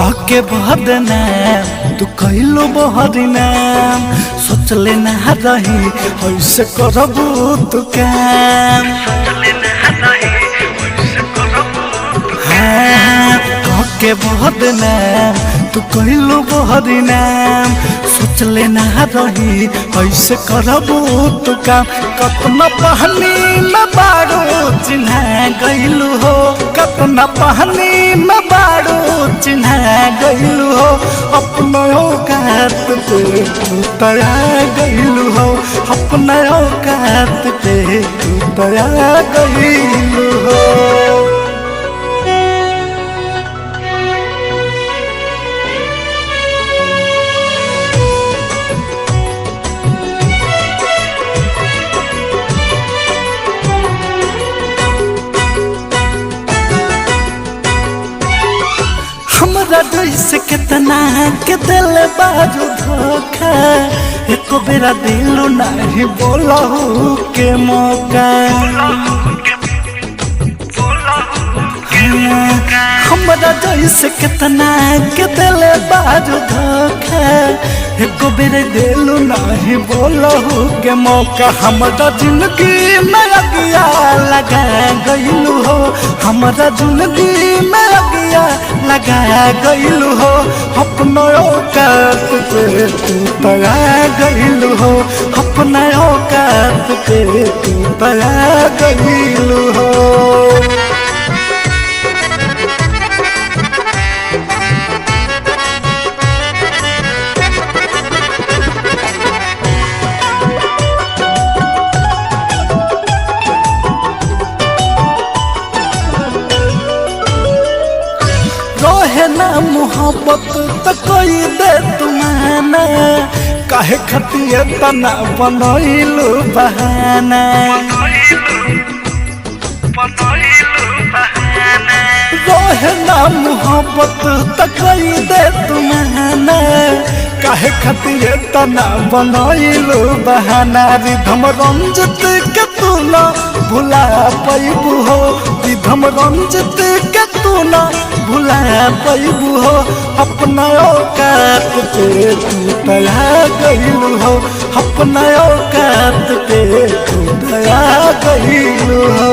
के बदना तू कैलो बहरिना सोचले ना रही ऐसे करबू तू काम। हाँ के बदना तू कैलो बहरिना सोचले ना रही ऐसे करबू तू काम। कतना पहनी में बाड़ू चिन्हा गइलू हो, कतना पहनी में बाड़ू चिन्हा गइलू हो। अपना औकात पे तू तया गइलू हो, अपना औकात पे तू तया गइलू हो। हमरा जैसे कितना के दिल बाजू धोखा, एको बेरा दिलू नहीं बोलहू के मौका। हमरा जैसे कितना के दिल बाजू धोखा, एको बेरा दिलू नहीं बोलहू के मौका। हमरा जिंदगी में अगिया लगा गइलू हो, हमरा जिंदगी में अगिया लगा गइलू हो। अपना औकात पे तू तया गइलू हो, अपना औकात पे तू तया गइलू हो। रहे ना मोहब्बत तो कोई दे तुम्हाना, काहे खतिए तना बनैलू बहाना। रहे ना मोहब्बत तो कोई दे तुम्हाना, काहे खतिए तना बनैलू बहाना। रिधम रंजित के तू ना भुला पैबू हो, रिधम रंजित के तू ना भुला पैबू हो। अपना औकात पे तू तया गइलू हो, अपना औकात पे तू तया गइलू हो।